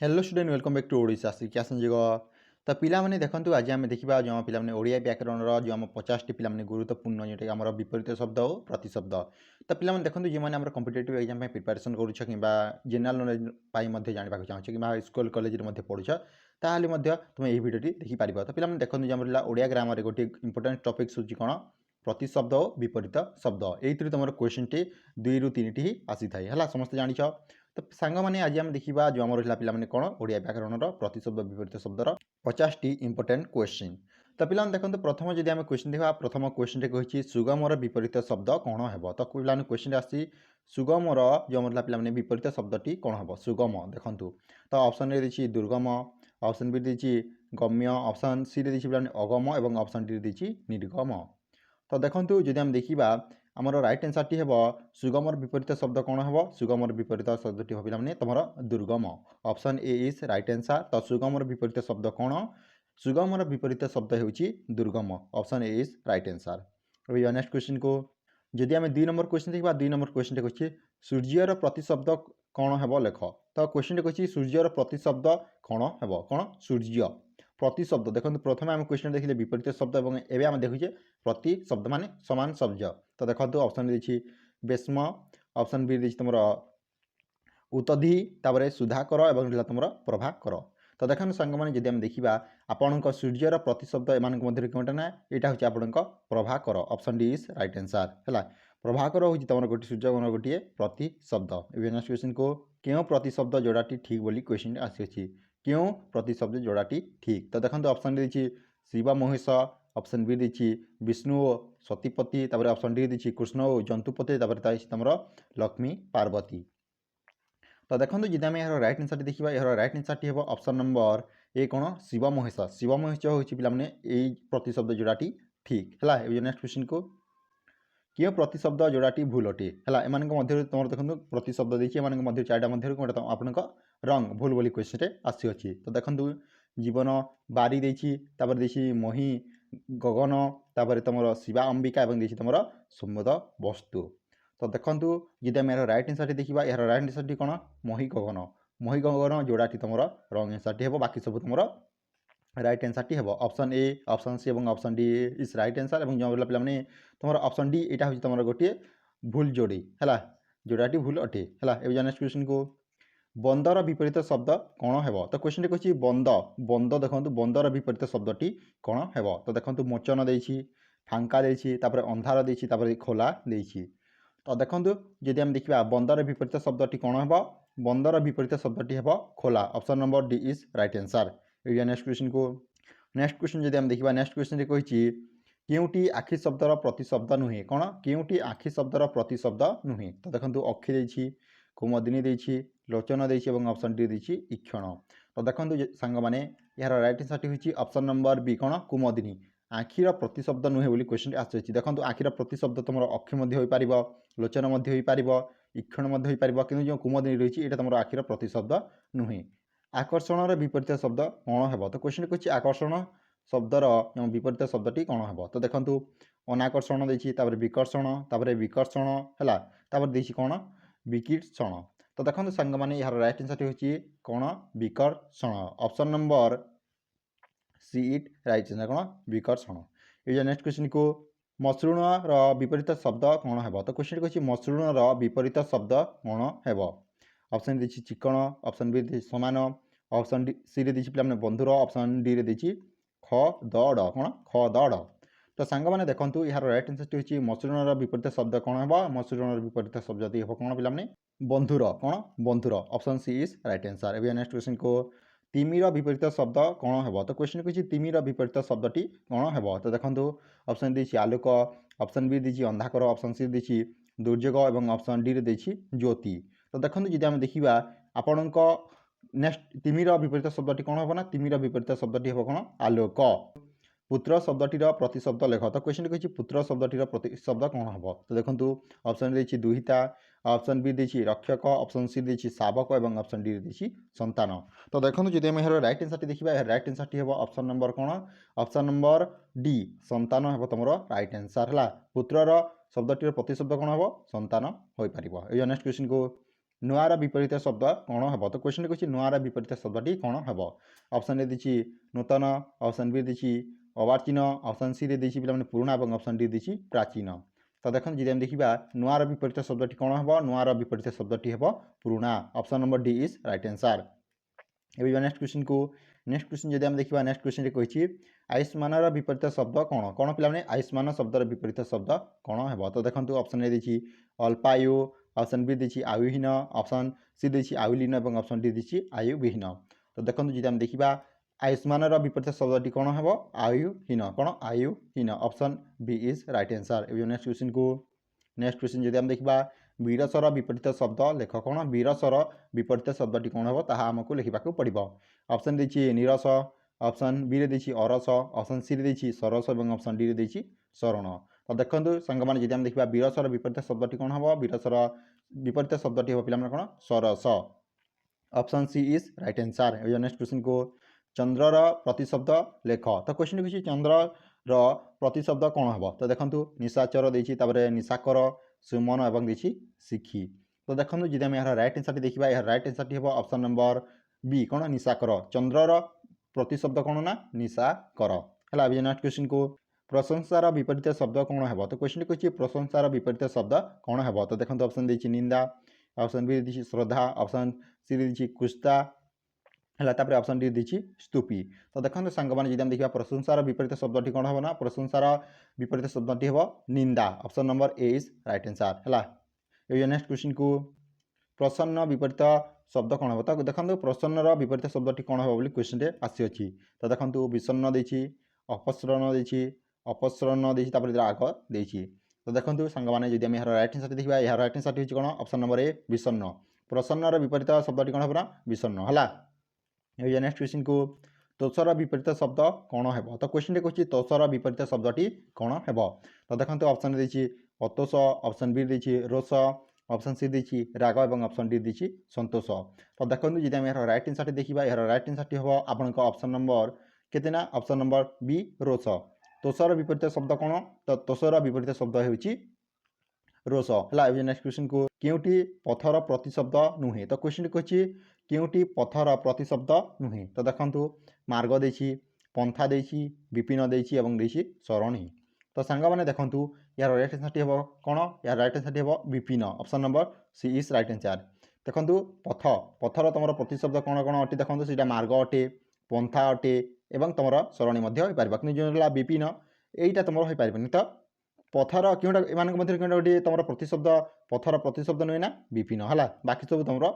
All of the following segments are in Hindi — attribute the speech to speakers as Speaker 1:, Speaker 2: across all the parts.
Speaker 1: Hello student welcome back to Odisha Shiksha Sanjog. तो पिलामाने देखंतु आज आम देखा जो पिलामाने ओडिया व्याकरण जो आम 50 पिलामाने गुरुत्वपूर्ण जोटा कि आम विपरीत शब्द और प्रतिशब्द। तो पिलामाने देखंतु जो मैंने कॉम्पिटिटिव एग्जाम प्रिपरेशन करूछ कि जनरल नॉलेज पाई मध्ये जानबाक चाहछ कि स्कूल कॉलेज रे पढ़ुछ ताहले मध्ये तुम यही वीडियोटी देखि पारिबो। तो पिलामाने देखंतु जो हमला ओडिया ग्रामर गोटे इंपोर्टेंट टॉपिक सूची कोन प्रतिशब्द और विपरीत शब्द एइथि तुम क्वेश्चन टी 2 रु 3 टी आसी थाए हला समस्त जानिछ। तो सांग मैंने आज आम देखा जो आम रहा पे कौन ओडिया व्याकरण प्रतिशब्द विपरीत शब्दर 50 टी इंपोर्टेंट क्वेश्चन। तो पिला देखो प्रथम जब आम क्वेश्चन देखा प्रथम क्वेश्चन कही सुगमर विपरीत शब्द कौन है। तो पे क्वेश्चन आसी सुगमर जो आम पे विपरीत शब्दटी कौन हम सुगम देखूँ। तो ऑप्शन ए देखिए दुर्गम, ऑप्शन बी देखिए गम्य, ऑप्शन सी देखिए पे अगम और ऑप्शन डी देखिए निर्गम। तो देखूँ जब आम देखा आमर रईट आंसर टी हम सुगमर विपरीत शब्द कौन हम सुगमर विपरीत शब्दटी हो पे तुम दुर्गम। Option A is right answer. तो सुगमर विपरीत शब्द कौन सुगमर विपरीत शब्द हो दुर्गम। Option A is right answer. अभी नेक्स्ट क्वेश्चन को जदि आम 2 नंबर क्वेश्चन देखा 2 नंबर क्वेश्चन कहे सूर्यर प्रतिशब्द कौन हम लेख। तो क्वेश्चन कही सूर्यर प्रतिशब्द कौन हम कौन सूर्य प्रतिशब्द देखो प्रथम आम क्वेश्चन देखिए विपरीत शब्द और एवं आम देखुचे प्रतिशब्द माने समान शब्द। तो देखो ऑप्शन देखिए बेस्म, ऑप्शन बी देखिए तुम उतधि तापर सुधाकर और तुम प्रभाकर। तो देखो सांग मैंने जब आम देखा आपण सूर्यर प्रतिशब्द एम कौटा ना यहाँ हूँ आपण Prabhakar. Option D is right answer है। प्रभाकर हूँ तुम गोटे सूर्य गोटे प्रतिशब्द। नेक्स्ट क्वेश्चन को क्यों प्रतिशब्द जोड़ाटी ठीक बोली क्वेश्चन आसी क्यों प्रतिशब्द जोड़ाटी ठीक। तो देखो ऑप्शन डी देखिए शिव महेश, ऑप्शन बी देखिए विष्णु और सतीपति, ऑप्शन डी देखिए कृष्ण और जंतुपति, तुम लक्ष्मी पार्वती। तो देखो जब आम यार रईट आंसर देखा यार रईट आंसर टी हम ऑप्शन नंबर ए कौन शिव महेश। शिव महेश हूँ पे यही प्रतिशब्द जोड़ाटी ठीक है। नेक्स्ट क्वेश्चन को क्यों प्रतिशब्द जोड़ाटी भूल अटे है एम मध्य तुम देखो प्रतिशब्द देखिए एम 4टा मध्य कौन आपण रंग भूल बोली क्वेश्चन आसी। तो देखो जीवन बारी देखिए मही गगन तापर तुम शिवा अंबिका और देखिए तुम सुमद वस्तु। तो देखो जब आम यार रईट आंसर देखा यार रईट आंसर कौन मही गगन जोड़ाटी तुम रंग आंसर टी बाकी सब तुम रईट आंसर टी हम ऑप्शन ए, ऑप्शन सी और option D is right answer. और जो पे तुम ऑप्शन डी यहाँ हूँ तुम गोटे भूल जोड़ी है जोड़ाटी भूल अटे है। नेक्स्ट क्वेश्चन को बंदर विपरीत शब्द कौन है। तो क्वेश्चन कही बंद बंद देखो बंदर विपरीत शब्दटी कौन है। तो देखो मोचन देछि, फांका देछि, अंधार देछि, खोला देछि। तो देखो जब आम देखा बंदर विपरीत शब्दटी कौन हम बंदर विपरीत शब्दटी हम खोला। Option number D is right answer. Next question को नेक्स्ट क्वेश्चन जब आम देखा नेक्स्ट क्वेश्चन कही केउटी आखि शब्दर प्रतिशब्द नुहे कौन केउटी आखि शब्दर प्रतिशब्द नुहे। तो देखो अखि देछि, कुमदिनी देछि, लोचन देछि और ऑप्शन डी देछि इक्षण। तो देखो सांग मैंने यार रईट आंसर हूँ ऑप्शन नंबर बी कौन कुमदिनी आखिर प्रतिशब्द नुहे बोली क्वेश्चन आसी। देखो आखिर प्रतिशब्द तुम अक्षि हो पार लोचन हो पार इक्षण हो पार कि जो कुमदिनी रही है तुम आखिर प्रतिशब्द नुहे। आकर्षण विपरीत शब्द कौन है। तो क्वेश्चन कही आकर्षण शब्दर विपरीत शब्दटी कौन है। तो देखो अनाकर्षण देखिए विकर्षण विकर्षण है देखिए कौन विकीर्षण। तो देखो सांग मैंने यार रईट आंसर हूँ कौन विकर्षण। Option number see it right answer कौन विकर्षण। ये नेक्स्ट क्वेश्चन को मसृणर विपरीत शब्द कौन है। तो क्वेश्चन कही मसृणर विपरीत शब्द कौन है। ऑप्शन देखिए चिकण, ऑप्शन बी देखिए समान, ऑप्शन डी सी देखिए पे बंधुर, ऑप्शन डी देखिए खदड़ कौन खदड़। तो सांग मैंने देखो यार रईट आंसर हूँ मसृणर विपरीत शब्द कौन है मसृणर विपरीत शब्द हम कौन पे बंधुर कौन बंधुर। Option C is right answer. ए नेक्स्ट क्वेश्चन को तिमिर विपरीत शब्द कौन है। तो क्वेश्चन कही तिमिर विपरीत शब्दटी कौन है। तो देखो ऑप्शन देखिए आलोक, ऑप्शन बी देखिए अंधाकर, ऑप्शन सी देखिए दुर्योग और ऑप्शन डी देखिए ज्योति। तो देखो जब आम देखा आपण नेक्स्ट तिमिर विपरीत शब्दटी कौन हम ना तिमिर विपरीत शब्दटी हम कौन आलोक। पुत्र शब्दटीर प्रतिशब्द लेख। तो क्वेश्चन कही पुत्र शब्दटीर प्रतिशब्द कौन हम। तो देखो ऑप्शन देखिए दुहिता, ऑप्शन बी देखिए रक्षक, ऑप्शन सी देखिए शावक और ऑप्शन डी देखिए संतान। तो देखो जब आम यार रईट आंसर देखा यार रईट आंसर हम ऑप्शन नंबर कौन ऑप्शन नंबर डी संतान हम तुम रईट आंसर है। पुत्रर शब्दटीर प्रतिशब्द कौन हम संतान हो पार। नेक्स्ट क्वेश्चन को ନୂଆର ବିପରୀତ ଶବ୍ଦ କ'ଣ ହେବ? ତ କ୍ୱେଶ୍ଚନ୍ କହିଛି ନୂଆର ବିପରୀତ ଶବ୍ଦଟି କ'ଣ ହେବ? ଅପସନ୍ରେ ଦେଇଛି ନୂତନ, ଅପସନ୍ ବି ଦେଇଛି ଅର୍ବାଚୀନ, ଅପସନ୍ ସିରେ ଦେଇଛି ପିଲାମାନେ ପୁରୁଣା ଏବଂ ଅପସନ୍ ଡି ଦେଇଛି ପ୍ରାଚୀନ। ତ ଦେଖନ୍ତୁ ଯଦି ଆମେ ଦେଖିବା ନୂଆର ବିପରୀତ ଶବ୍ଦଟି କ'ଣ ହେବ? ନୂଆର ବିପରୀତ ଶବ୍ଦଟି ହେବ ପୁରୁଣା। Option number D is right answer. ଏବେ ଯିବା ନେକ୍ସଟ କ୍ୱେଶ୍ଚନ୍କୁ। ନେକ୍ସଟ କ୍ୱେଶ୍ଚନ୍ ଯଦି ଆମେ ଦେଖିବା ନେକ୍ସଟ କ୍ୱେଶ୍ଚନ୍ରେ କହିଛି ଆୟୁଷ୍ମାନର ବିପରୀତ ଶବ୍ଦ କ'ଣ? କ'ଣ ପିଲାମାନେ ଆୟୁଷ୍ମାନ ଶବ୍ଦର ବିପରୀତ ଶବ୍ଦ କ'ଣ ହେବ? ତ ଦେଖନ୍ତୁ ଅପସନ୍ରେ ଦେଇଛି ଅଳ୍ପାୟୁ, ଅପସନ୍ ବି ଦେଇଛି ଆୟୁହୀନ, ଅପସନ୍ ସି ଦେଇଛି ଆୟୁଲୀନ ଏବଂ ଅପସନ୍ ଡି ଦେଇଛି ଆୟୁବିହୀନ। ତ ଦେଖନ୍ତୁ ଯଦି ଆମେ ଦେଖିବା ଆୟୁଷ୍ମାନର ବିପରୀତ ଶବ୍ଦଟି କ'ଣ ହେବ? ଆୟୁହୀନ। କ'ଣ? ଆୟୁହୀନ। Option B is right answer. ଏବେ ନେକ୍ସଟ କ୍ୱେଶ୍ଚନ୍କୁ। ନେକ୍ସଟ କ୍ୱେଶ୍ଚନ୍ ଯଦି ଆମେ ଦେଖିବା ବିରସର ବିପରୀତ ଶବ୍ଦ ଲେଖ। କ'ଣ? ବିରସର ବିପରୀତ ଶବ୍ଦଟି କ'ଣ ହେବ ତାହା ଆମକୁ ଲେଖିବାକୁ ପଡ଼ିବ। ଅପସନ୍ ଦେଇଛି ନିରସ, ଅପସନ୍ ବିରେ ଦେଇଛି ଅରସ, ଅପସନ୍ ସିରେ ଦେଇଛି ସରସ ଏବଂ ଅପସନ୍ ଡିରେ ଦେଇଛି ଶରଣ। ତ ଦେଖନ୍ତୁ ସାଙ୍ଗମାନେ ଯଦି ଆମେ ଦେଖିବା ବିରସର ବିପରୀତ ଶବ୍ଦଟି କ'ଣ ହେବ? ବିରସର ବିପରୀତ ଶବ୍ଦଟି ହେବ ପିଲାମାନେ କ'ଣ? ସରସ। Option C is right answer. ଏବେ ନେକ୍ସଟ କ୍ୱେଶ୍ଚନ୍କୁ। ଚନ୍ଦ୍ରର ପ୍ରତିଶବ୍ଦ ଲେଖ। ତ କ୍ୱେଶ୍ଚନ୍ ହେଉଛି ଚନ୍ଦ୍ରର ପ୍ରତିଶବ୍ଦ କ'ଣ ହେବ? ତ ଦେଖନ୍ତୁ ନିଶାଚର ଦେଇଛି, ତାପରେ ନିଶାକର, ସୁମନ ଏବଂ ଦେଇଛି ଶିଖି। ତ ଦେଖନ୍ତୁ ଯଦି ଆମେ ଏହାର ରାଇଟ୍ ଆନ୍ସର୍ଟି ଦେଖିବା, ଏହାର ରାଇଟ୍ ଆନ୍ସର୍ଟି ହେବ ଅପସନ୍ ନମ୍ବର ବି। କ'ଣ? ନିଶାକର। ଚନ୍ଦ୍ରର ପ୍ରତିଶବ୍ଦ କ'ଣ ନା? ନିଶାକର। ହେଲା। ଏବେ ନେକ୍ସଟ କ୍ୱେଶ୍ଚନ୍କୁ। ପ୍ରଶଂସାର ବିପରୀତ ଶବ୍ଦ କ'ଣ ହେବ? ତ କ୍ୱେଶ୍ଚନ୍ କହିଛି ପ୍ରଶଂସାର ବିପରୀତ ଶବ୍ଦ କ'ଣ ହେବ? ତ ଦେଖନ୍ତୁ ଅପସନ୍ ଦେଇଛି ନିନ୍ଦା, ଅପସନ୍ ବି ଦେଇଛି ଶ୍ରଦ୍ଧା, ଅପସନ୍ ସି ଦେଇଛି କୁସ୍ତା, ହେଲା। ତାପରେ ଅପସନ୍ ଡି ଦେଇଛି ସ୍ତୁପି। ତ ଦେଖନ୍ତୁ ସାଙ୍ଗମାନେ ଯଦି ଆମେ ଦେଖିବା ପ୍ରଶଂସାର ବିପରୀତ ଶବ୍ଦଟି କ'ଣ ହେବ ନା? ପ୍ରଶଂସାର ବିପରୀତ ଶବ୍ଦଟି ହେବ ନିନ୍ଦା। Option number A is right answer. ହେଲା। ଏବେ ନେକ୍ସଟ କ୍ୱେଶ୍ଚନ୍କୁ। ପ୍ରସନ୍ନ ବିପରୀତ ଶବ୍ଦ କ'ଣ ହେବ? ତ ଦେଖନ୍ତୁ ପ୍ରସନ୍ନର ବିପରୀତ ଶବ୍ଦଟି କ'ଣ ହେବ ବୋଲି କ୍ୱେଶ୍ଚନ୍ରେ ଆସିଅଛି। ତ ଦେଖନ୍ତୁ ବିଷଣ୍ଣ ଦେଇଛି, ଅପସରଣ ଦେଇଛି, ଅପସରଣ ଦେଇଛି, ତାପରେ ରାଗ ଦେଇଛି। ତ ଦେଖନ୍ତୁ ସାଙ୍ଗମାନେ ଯଦି ଆମେ ଏହାର ରାଇଟ୍ ଆନ୍ସର୍ଟି ଦେଖିବା, ଏହାର ରାଇଟ୍ ଆନ୍ସର୍ଟି ହେଉଛି କ'ଣ? Option number A ବିଷଣ୍ଣ। ପ୍ରସନ୍ନର ବିପରୀତ ଶବ୍ଦଟି କ'ଣ ହେବ ନା? ବିଷଣ୍ଣ। ହେଲା। ଏବେ ନେକ୍ସଟ କ୍ୱେଶ୍ଚନ୍କୁ। ତୋଷର ବିପରୀତ ଶବ୍ଦ କ'ଣ ହେବ? ତ କ୍ୱେଶ୍ଚନ୍ରେ କହୁଛି ତୋଷର ବିପରୀତ ଶବ୍ଦଟି କ'ଣ ହେବ? ତ ଦେଖନ୍ତୁ ଅପସନ୍ ଦେଇଛି ଅତୋଷ, ଅପସନ୍ ବି ଦେଇଛି ରୋଷ, ଅପସନ୍ ସି ଦେଇଛି ରାଗ ଏବଂ ଅପସନ୍ ଡି ଦେଇଛି ସନ୍ତୋଷ। ତ ଦେଖନ୍ତୁ ଯଦି ଆମେ ଏହାର ରାଇଟ୍ ଆନ୍ସର୍ଟି ଦେଖିବା, ଏହାର ରାଇଟ୍ ଆନ୍ସର୍ଟି ହେବ ଆପଣଙ୍କ ଅପସନ୍ ନମ୍ବର କେତେ ନା? ଅପସନ୍ ନମ୍ବର ବି ରୋଷ। ତୋଷର ବିପରୀତ ଶବ୍ଦ କ'ଣ? ତ ତୋଷର ବିପରୀତ ଶବ୍ଦ ହେଉଛି ରୋଷ। ହେଲା। ଏବେ ନେକ୍ସଟ କ୍ୱେଶ୍ଚନ୍କୁ। କେଉଁଟି ପଥର ପ୍ରତିଶବ୍ଦ ନୁହେଁ? ତ କ୍ୱେଶ୍ଚନ୍ଟି କହିଛି କେଉଁଟି ପଥର ପ୍ରତିଶବ୍ଦ ନୁହେଁ? ତ ଦେଖନ୍ତୁ ମାର୍ଗ ଦେଇଛି, ପନ୍ଥା ଦେଇଛି, ବିପିନ ଦେଇଛି ଏବଂ ଦେଇଛି ସରଣୀ। ତ ସାଙ୍ଗମାନେ ଦେଖନ୍ତୁ ଏହାର ରାଇଟ୍ ଆନ୍ସର୍ଟି ହେବ କ'ଣ? ଏହାର ରାଇଟ୍ ଆନ୍ସର୍ଟି ହେବ Bipin. Option number C is right answer. ଦେଖନ୍ତୁ ପଥର ତୁମର ପ୍ରତିଶବ୍ଦ କ'ଣ କ'ଣ ଅଟେ? ଦେଖନ୍ତୁ ସେଇଟା ମାର୍ଗ ଅଟେ, ପନ୍ଥା ଅଟେ ଏବଂ ତୁମର ସରଣୀ ମଧ୍ୟ ହୋଇପାରିବ। କିନ୍ତୁ ଯେଉଁ ହେଲା ବିପିନ, ଏଇଟା ତୁମର ହୋଇପାରିବନି। ତ ପଥର କେଉଁଟା ଏମାନଙ୍କ ମଧ୍ୟରେ କେଉଁଟା ଗୋଟିଏ ତୁମର ପ୍ରତିଶବ୍ଦ ପଥର ପ୍ରତିଶବ୍ଦ ନୁହେଁ ନା? ବିପିନ। ହେଲା। ବାକି ସବୁ ତୁମର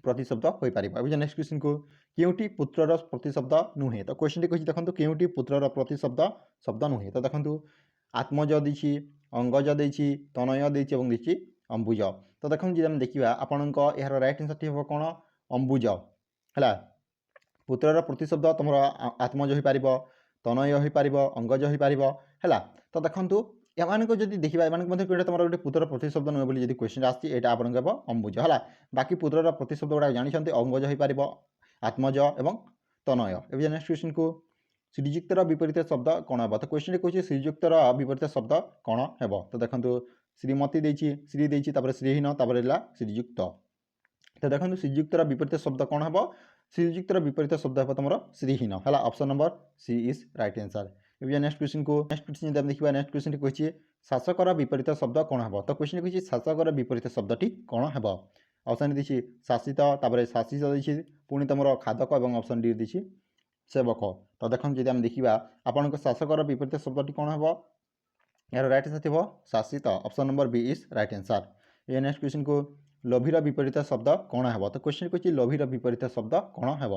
Speaker 1: ପ୍ରତିଶବ୍ଦ ହୋଇପାରିବ। ଏବେ ନେକ୍ସଟ କ୍ୱେଶ୍ଚନ୍କୁ। କେଉଁଟି ପୁତ୍ରର ପ୍ରତିଶବ୍ଦ ନୁହେଁ? ତ କ୍ୱେଶ୍ଚନ୍ଟି କହିଛି ଦେଖନ୍ତୁ କେଉଁଟି ପୁତ୍ରର ପ୍ରତିଶବ୍ଦ ଶବ୍ଦ ନୁହେଁ? ତ ଦେଖନ୍ତୁ ଆତ୍ମଜ ଦେଇଛି, ଅଙ୍ଗଜ ଦେଇଛି, ତନୟ ଦେଇଛି ଏବଂ ଦେଇଛି ଅମ୍ବୁଜ। ତ ଦେଖନ୍ତୁ ଯଦି ଆମେ ଦେଖିବା ଆପଣଙ୍କ ଏହାର ରାଇଟ୍ ଆନ୍ସର୍ଟି ହେବ କ'ଣ? ଅମ୍ବୁଜ। ହେଲା। ପୁତ୍ରର ପ୍ରତିଶବ୍ଦ ତୁମର ଆତ୍ମଜ ହୋଇପାରିବ, ତନୟ ହୋଇପାରିବ, ଅଙ୍ଗଜ ହୋଇପାରିବ। ହେଲା। ତ ଦେଖନ୍ତୁ ଏମାନଙ୍କୁ ଯଦି ଦେଖିବା ଏମାନଙ୍କ ମଧ୍ୟରେ କେଉଁଟା ତୁମର ଗୋଟେ ପୁତ୍ରର ପ୍ରତିଶବ୍ଦ ନୁହେଁ ବୋଲି ଯଦି କ୍ୱେଶ୍ଚନ୍ ଆସିଛି, ଏଇଟା ଆପଣଙ୍କ ହେବ ଅମ୍ବୁଜ। ହେଲା। ବାକି ପୁତ୍ରର ପ୍ରତିଶବ୍ଦ ଗୁଡ଼ାକ ଜାଣିଛନ୍ତି, ଅଙ୍ଗଜ ହୋଇପାରିବ, ଆତ୍ମଜ ଏବଂ ତନୟ। ଏବେ ନେକ୍ସଟ କ୍ୱେଶ୍ଚନ୍କୁ। ଶ୍ରୀଯୁକ୍ତର ବିପରୀତ ଶବ୍ଦ କ'ଣ ହେବ? ତ କ୍ୱେଶ୍ଚନ୍ରେ କହୁଛି ଶ୍ରୀଯୁକ୍ତର ବିପରୀତ ଶବ୍ଦ କ'ଣ ହେବ? ତ ଦେଖନ୍ତୁ ଶ୍ରୀମତୀ ଦେଇଛି, ଶ୍ରୀ ଦେଇଛି, ତାପରେ ଶ୍ରୀହୀନ, ତାପରେ ହେଲା ଶ୍ରୀଯୁକ୍ତ। ତ ଦେଖନ୍ତୁ ଶ୍ରୀଯୁକ୍ତର ବିପରୀତ ଶବ୍ଦ କ'ଣ ହେବ? ଶ୍ରୀଯୁକ୍ତର ବିପରୀତ ଶବ୍ଦ ହେବ ତୁମର ଶ୍ରୀହୀନ। ହେଲା। Option number C is right answer. ଏବେ ନେକ୍ସଟ କ୍ୱେଶ୍ଚନ୍କୁ। ନେକ୍ସଟ କ୍ୱେଶ୍ଚନ୍ ଯଦି ଆମେ ଦେଖିବା, ନେକ୍ସଟ କ୍ୱେଶ୍ଚନ୍ଟି କହିଛି ଶାସକର ବିପରୀତ ଶବ୍ଦ କ'ଣ ହେବ? ତ କ୍ୱେଶ୍ଚନ୍ କହିଛି ଶାସକର ବିପରୀତ ଶବ୍ଦଟି କ'ଣ ହେବ? ଅପସନ୍ ଦେଇଛି ଶାସିତ, ତାପରେ ଶାସିତ ଦେଇଛି, ପୁଣି ତୁମର ଖାଦକ ଏବଂ ଅପସନ୍ ଡି ଦେଇଛି ସେବକ। ତ ଦେଖନ୍ତୁ ଯଦି ଆମେ ଦେଖିବା ଆପଣଙ୍କ ଶାସକର ବିପରୀତ ଶବ୍ଦଟି କ'ଣ ହେବ? ଏହାର ରାଇଟ୍ ଆନ୍ସର୍ ଥିବ ଶାସିତ। Option number B is right answer. ଏ ନେକ୍ସଟ କ୍ୱେଶ୍ଚନ୍କୁ। ଲୋଭୀର ବିପରୀତ ଶବ୍ଦ କ'ଣ ହେବ? ତ କ୍ୱେଶ୍ଚନ୍ କହିଛି ଲୋଭୀର ବିପରୀତ ଶବ୍ଦ କ'ଣ ହେବ?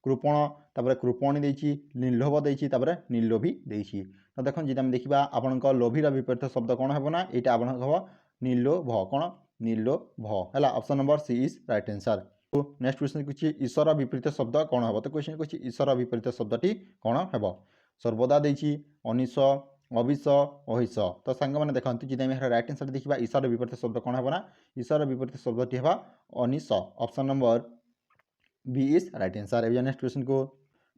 Speaker 1: କୃପଣ, ତାପରେ କୃପଣୀ ଦେଇଛି, ନିର୍ଲୋଭ ଦେଇଛି, ତାପରେ ନିର୍ଲୋଭୀ ଦେଇଛି। ତ ଦେଖନ୍ତୁ ଯଦି ଆମେ ଦେଖିବା ଆପଣଙ୍କ ଲୋଭୀର ବିପରୀତ ଶବ୍ଦ କ'ଣ ହେବ ନା? ଏଇଟା ଆପଣଙ୍କ ହେବ ନିର୍ଲୋଭ। କ'ଣ? ନିର୍ଲୋଭ। ହେଲା। Option number C is right answer. Next question କହିଛି ଈଶ୍ୱର ବିପରୀତ ଶବ୍ଦ କ'ଣ ହେବ? ତ କ୍ୱେଶ୍ଚନ୍ କହିଛି ଈଶ୍ୱର ବିପରୀତ ଶବ୍ଦଟି କ'ଣ ହେବ? ସର୍ବଦା ଦେଇଛି, ଅନିଶ, ଅବିଶ, ଅହିଶ। ତ ସାଙ୍ଗମାନେ ଦେଖନ୍ତୁ ଯଦି ଆମେ ଏହାର ରାଇଟ୍ ଆନ୍ସର୍ ଦେଖିବା ଈଶ୍ୱର ବିପରୀତ ଶବ୍ଦ କ'ଣ ହେବ ନା? ଈଶ୍ୱର ବିପରୀତ ଶବ୍ଦଟି ହେବ Anish. Option number B is right answer. ଏବେ ନେକ୍ସଟ କ୍ୱେଶ୍ଚନ୍କୁ।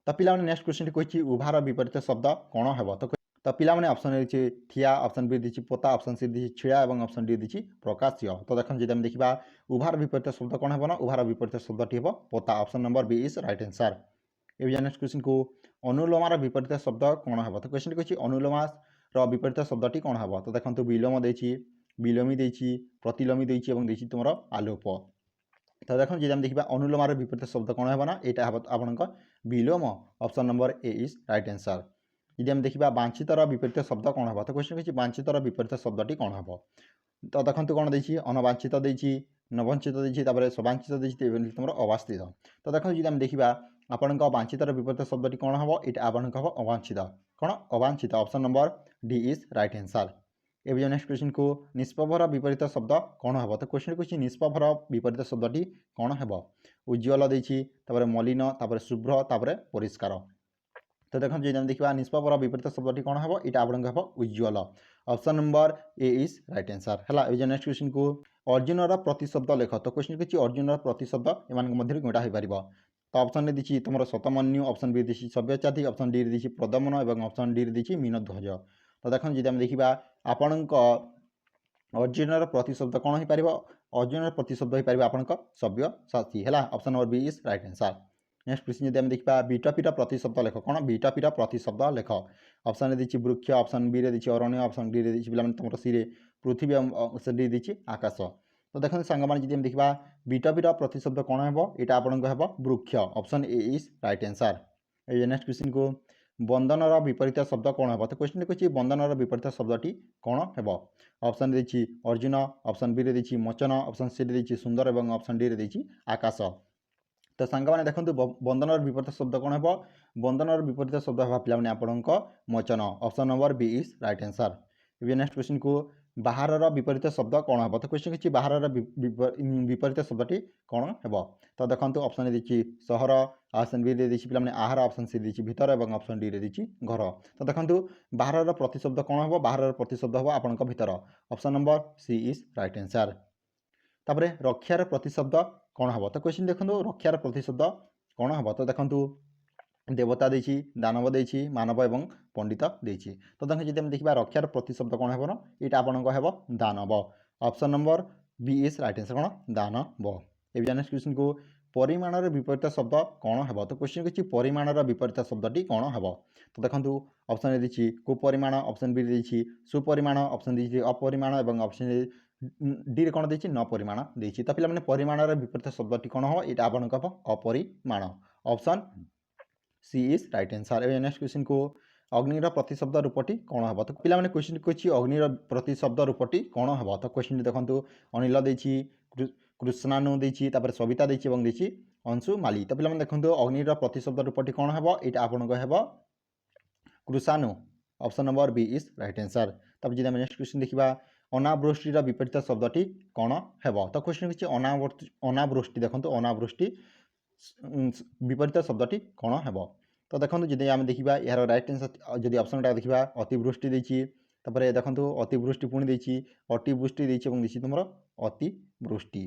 Speaker 1: ତ ପିଲାମାନେ ନେକ୍ସଟ କ୍ୱେଶ୍ଚନ୍ଟି କହିଛି ଉଭାର ବିପରୀତ ଶବ୍ଦ କ'ଣ ହେବ? ତ तो पिलाने ऑप्शन रही थिया ऑप्शन बी रही पोता ऑप्शन सी रही छिड़ा और ऑप्शन डी रही प्रकाश्य। तो देखो जब देखा उभार विपरीत शब्द कौन है ना उभार विपरीत शब्दटी हम पोता option number B is right answer. ये नेक्स्ट क्वेश्चन को अनुलोमार विपरीत शब्द कौन है तो क्वेश्चन कही अनुलोमार विपरीत शब्दटी कौन है तो देखो विलोम देछि विलोमी देछि प्रतिलोमी देछि और देछि तुम आलोप। तो देखो जब देखा अनुलोमार विपरीत शब्द कौन है ना यहाँ हम आपंक विलोम option number A is right answer. यदि हम देखा वांछितर विपरीत शब्द कौन है तो क्वेश्चन कही वांछितर विपरीत शब्दटी कौन है तो देखो कौन देछि अनवांछित देछि नवंचित देछि सवांछित देछि तुम अवास्थित। तो देखो जब हम देखा आपण वांछितर विपरीत शब्दटी कौन हम यहाँ आपंक हम अवांछित कौन अवांछित option number D is right answer. एवं नेक्स्ट क्वेश्चन को निष्प्रभर विपरीत शब्द कौन है तो क्वेश्चन क्वेश्चन निष्प्रभर विपरीत शब्दटी कौन है उज्ज्वल देछि मलिन शुभ्र परिष्कार। तो देखो जब देखा निष्प्रभर विपरीत शब्दटी कौन है यहाँ आपंक हम उज्ज्वल option number A is right answer है। नेक्स्ट क्वेश्चन को अर्जुनर प्रतिशब्द लेख तो क्वेश्चन किसी अर्जुनर प्रतिशब्द एम गोटा हो पार। तो ऑप्शन दी तुम शतमन्यु ऑप्शन बी दी सव्यचाधी ऑप्शन डी दी प्रदमन और ऑप्शन डी दी मीनध्वज। तो देखो जब देखा आपण अर्जुनर प्रतिशब्द कौन हो पार अर्जुनर प्रतिशब्द हो पार आपंक सव्यसाची है option number B is right answer. Next question जब देखा विटपीर प्रतिशब्द लेख कौन विटपीर प्रतिशब्द लेख ऑप्शन दी वृक्ष ऑप्शन बी दी अरण्य ऑप्शन डी दी पे तुम सी पृथ्वी ऑप्शन डी दी आकाश। तो देखो सांग मैंने देखा विटपीर प्रतिशब्द कौन है यहाँ आपंक हम वृक्ष option A is right answer. Next question को बंधनर विपरीत शब्द कौन है तो क्वेश्चन कही बंधनर विपरीत शब्दटी कौन है ऑप्शन दी अर्जुन ऑप्शन बी दी मोचन ऑप्शन सी दी सुंदर और ऑप्शन डी दी आकाश। तो सांग मैंने देखो बंधनर विपरीत शब्द कौन है बंधनर विपरीत शब्द है पे आपंक मोचन option number B is right answer. Next question को बाहर विपरीत शब्द कौन है तो क्वेश्चन किसी बाहर विपरीत शब्दटी कौन है तो देखो ऑप्शन दी सहर ऑप्शन बी दी पे आहार ऑप्शन सी दी भीतर और ऑप्शन डी दी घर। तो देखो बाहर प्रतिशब्द कौन है बाहर प्रतिशब्द हम आपंक भीतर option number C is right answer. तापर रक्षार प्रतिशब्द कौन है तो क्वेश्चन देखो रक्षार प्रतिशब्द कौन है तो देखो देवता देछि दानव देछि मानव एवं पंडित देछि। तो देखो जब देखा रक्षार प्रतिशब्द कौन है यहाँ आपंक हम दानव option number B is right answer कौन दानव। ए नेक्स्ट क्वेश्चन को परिमाणर विपरीत शब्द कौन है तो क्वेश्चन किसी परिमाणर विपरीत शब्दटी कौन है तो देखो ऑप्शन दी कुपरिमाण ऑप्शन बी दी सुपरिमाण ऑप्शन दी अपरिमाण और ऑप्शन डी कौन दी न परिमाण देछि। तो पे परिमाणर विपरीत शब्दटी कौन हो यहाँ आपंक हम अपरिमाण option C is right answer. Next question को अग्निर प्रतिशब्द रूपटी कौन है तो पे क्वेश्चन कही अग्निर प्रतिशब्द रूपटी कौन है तो क्वेश्चन देखो अनिल देछि कृष्णानु देछि सविता देछि और देछि अंशुमाली। तो पे देखो अग्निर प्रतिशब्द रूपटी कौन है यहाँ आपंक हम कृषाणु option number B is right answer. तब जब नेक्स्ट क्वेश्चन देखा अनावृष्टिर विपरीत शब्दटी कौन है तो क्वेश्चन किसी अनावृष्टि देखो अनावृष्टि विपरीत शब्दटी कौन है तो देखो जब आम देखा यार राइट आंसर जब ऑप्शन टा देखा अतिवृष्टि देखो अतिवृष्टि पुणी देछि अतिवृष्टि देछि तुम अतिवृष्टि।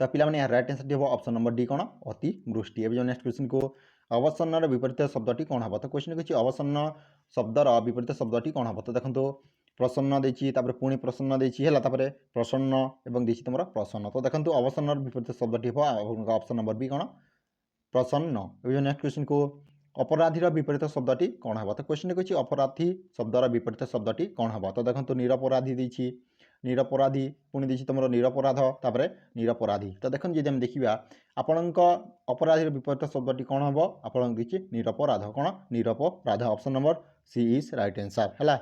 Speaker 1: तो पे यार राइट आंसर हम ऑप्शन नंबर डी कौन अतिवृष्टि। एवं नेक्स्ट क्वेश्चन को अवसन्नर विपरीत शब्दटी कौन है तो क्वेश्चन किसी अवसन्न शब्दर विपरीत शब्दटी कौन है तो देखो प्रसन्न देछि पुणी प्रसन्न देछि है प्रसन्न और देछि तुम प्रसन्न। तो देखो अवसन्नर विपरीत शब्दटी हम ऑप्शन नंबर बी कौन प्रसन्न। नेक्स्ट क्वेश्चन को अपराधीर विपरीत शब्दटी कौन है तो क्वेश्चन कही अपराधी शब्दर विपरीत शब्दटी कौन है तो देखो निरपराधी देछि निरपराधी पुणी देछि तुम निरपराध निरपराधी। तो देखो जब देखा आपणक अपराधीर विपरीत शब्दटी कौन हम आपन देछि निरपराध कौन निरपराध option number C is right answer है।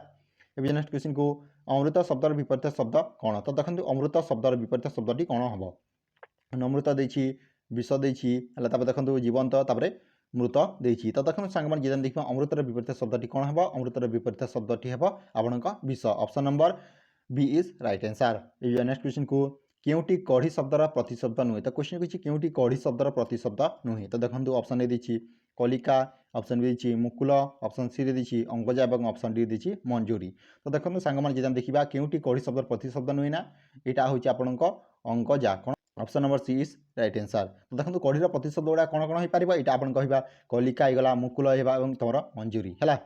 Speaker 1: नेक्स्ट क्वेश्चन को अमृत शब्दर विपरीत शब्द कौन तो देखो अमृत शब्दर विपरीत शब्दटी कौन हम अमृत देछि विष देछि देखो जीवंत मृत देछि। तो देखो सांग मैंने जब देखा अमृतर विपरीत शब्दटी कौन है अमृतर विपरीत शब्दटी हम आपंक विष option number B is right answer. Next question को केउटी कढ़ी शब्दर प्रतिशब्द नुहे तो क्वेश्चन किसी केउटी कढ़ी शब्दर प्रतिशब्द नुहे तो देखो ऑप्शन ए दी कलिका ऑप्शन बी दी मुकुल ऑप्शन सी दी अंगजा और ऑप्शन डी दी मंजूरी। तो देखो सांग मैंने जब देखा केउटी कढ़ी शब्दर प्रतिशब्द नुहे ना यहाँ हूँ आपंक अंगजा कौन option number C is right answer. तो देखो कढ़ीर प्रतिशब्द गुड़ा कौन कौन हो पार यहाँ आपन कह कलिका होगा मुकुल होगा और तुम मंजूरी है।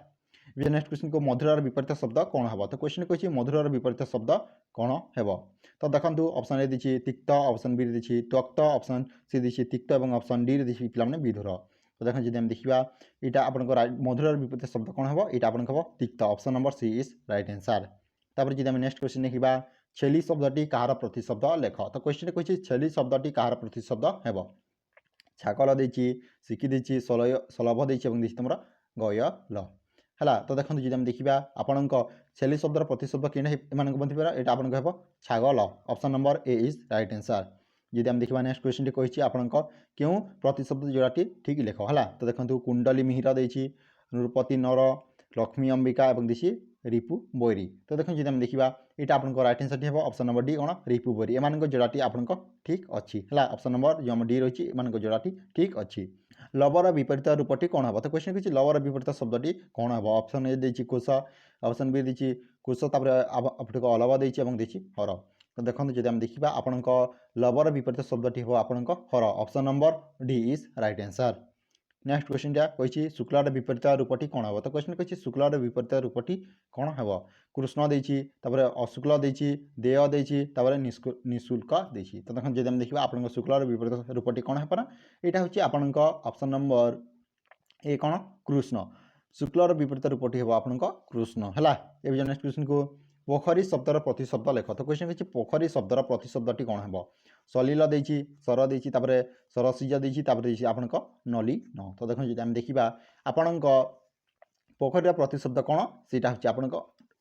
Speaker 1: नेक्स्ट क्वेश्चन को मधुरार विपरीत शब्द कौन हम तो क्वेश्चन कही मधुरार विपरीत शब्द कौन हम तो देखो ऑप्शन ए दी तिक्त ऑप्शन बी दी त्वक्त ऑप्शन सी दी तिक्त और ऑप्शन डी दी पे विधुर तो देखो जब देखा यहाँ आप मधुरार विपरीत शब्द कौन हम यहाँ आप हम तिक्त option number C is right answer तापर जब नेक्स्ट क्वेश्चन देखा छेली शब्दटी कहार प्रतिशब्द लेख तो क्वेश्चन कही छेली शब्दटी कहार प्रतिशब्द हम छाकल देती सिकी देती सलभ देती तुम गयल है तो देखो जब देखा आपण छेली शब्दर प्रतिशब्द कि एम बंधे यहाँ आपको हम छागल option number A is right answer जदि आम देखा नेक्स्ट क्वेश्चन कही आपण क्यों प्रतिशब्द जोड़ाटी ठीक लिख है तो देखो कुंडली मिहिर देती नृपति नर लक्ष्मी अंबिका और देसी रिपु बैरी तो देखो जब देखा यहाँ आपको राइट आंसर हम ऑप्शन नंबर डी कौन रिपु बैरी एम जोड़ाटी आपको ठीक अच्छी है ऑप्शन नंबर जो डी रही है जोड़ाटी ठीक अच्छी लवर विपरीत रूपटी कौन हम तो क्वेश्चन किसी लवर विपरीत शब्दटी कौन हम ऑप्शन ए दी कुश ऑप्शन बी दी कुश आपको अलव देती हर तो देखो जब आम देखा आपण लवर विपरीत शब्दटी हम आपण हर option number D is right answer next question कही शुक्लार विपरीत रूपटी कौन हम तो क्वेश्चन कही शुक्लार विपरीत रूपटी कौन हम कृष्ण देती अशुक्ल देती देय देती निःशुल्क देती तो देखो जब देखा आप शुक्लार विपरीत रूपटी कौन है यहाँ हूँ आपण ऑप्शन नंबर ए कौन कृष्ण शुक्लार विपरीत रूपटी हम आपण कृष्ण है ये नेक्स्ट क्वेश्चन को पोखरी शब्दर प्रतिशब्द लेख तो क्वेश्चन किसी पोखरी शब्दर प्रतिशब्दटी कौन हम सलिल देती सर देती सरसीज देती आपण नली न तो देखो जब देखा आपण पोखरी प्रतिशब्द कौन सीटा हूँ आपण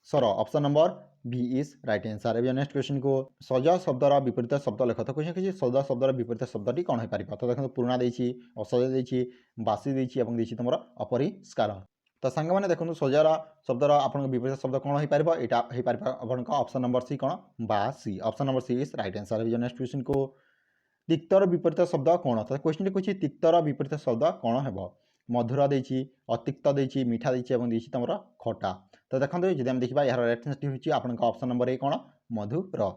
Speaker 1: सर option number B is right answer ए नेक्स्ट क्वेश्चन को सज शब्दर विपरीत शब्द लेख तो क्वेश्चन किसी सज शब्दर विपरीत शब्दटी कौन हो पार तो देखो पुराणा देती असज देती बासी देती तुम अपरिष्कार तो सांग मैंने देखो सजार शब्दर आप विपरीत शब्द कौन हो पार यहाँ ऑप्शन नंबर सी कौन बासी option number C is right answer next question को तिक्तर विपरीत शब्द कौन तो क्वेश्चन कही तिक्तर विपरीत शब्द कौन हम मधुर देती अतिक्त देती मीठा देती तुम खटा तो देखो जब आम देखा यार राइट आंसर हूँ ऑप्शन नंबर ए कौन मधुर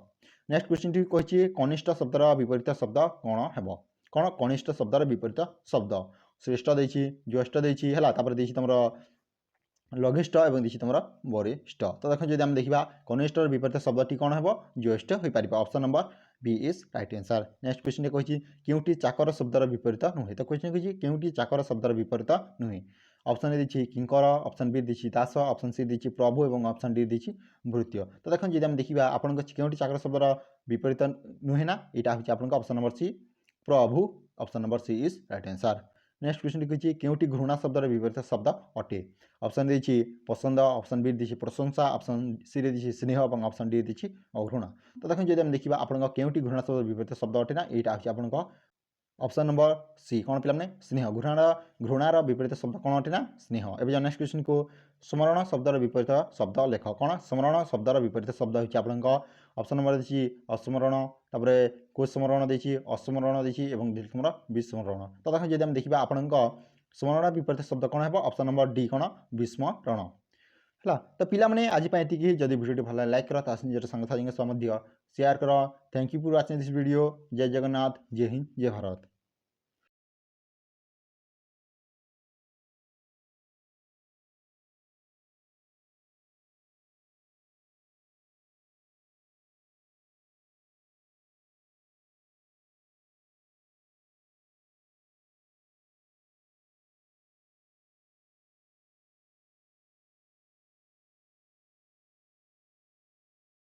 Speaker 1: नेक्स्ट क्वेश्चन कही कनिष्ठ शब्दर विपरीत शब्द कौन हम कौन कनिष्ठ शब्दर विपरीत शब्द श्रेष्ठ देती ज्येष्ठ देती है तुम लघिष्ठ और देती तुम वरिष्ठ तो देखो जब आम देखा कनिष्ठ विपरीत शब्दटी कौन हम ज्येष्ठ हो पार option number B is right answer next question कही क्योंटी चाकर शब्दर विपरीत नुहे तो क्वेश्चन कही क्योंटी चाकर शब्दर विपरीत नुहे ऑप्शन ए दी किंकर ऑप्शन बी दी दास ऑप्शन सी दी प्रभु और ऑप्शन डी दी भृत्य तो देखो जब आम देखा आपको क्योंटी चाकर शब्दर विपरीत नुहे ना यहाँ हूँ आपको ऑप्शन नंबर सी प्रभु option number C is right answer next question कही क्योंटी घृणा शब्दर विपरीत शब्द अटे ऑप्शन दी पसंद ऑप्शन बी दी प्रशंसा ऑप्शन सी दी स्नेह और ऑप्शन डी दी अघृणा तो देखो जब देखा आपको क्योंटी घृणा शब्द विपरीत शब्द अटे ना यहाँ हूँ आपको ऑप्शन नंबर सी कौन पे स्नेह घृणार विपरीत शब्द कौन अटे ना स्नेह एवं नेक्स्ट क्वेश्चन को स्मरण शब्दर विपरीत शब्द लेख कौन स्मरण शब्दर विपरीत शब्द हूँ आपको ऑप्शन नंबर दी अस्मरण कुस्मरण देती अस्मरण देती तुम विस्मरण तो देखो जब देखा आपको स्मरण विपरीत शब्द कौन है ऑप्शन नंबर डी कौन विस्मरण है तो पिलाने आज ये जब वीडियो भल लाइक कर निजर सांग साथी सह शेयर कर thank you for watching this video जय जगन्नाथ जय हिंद जय भारत।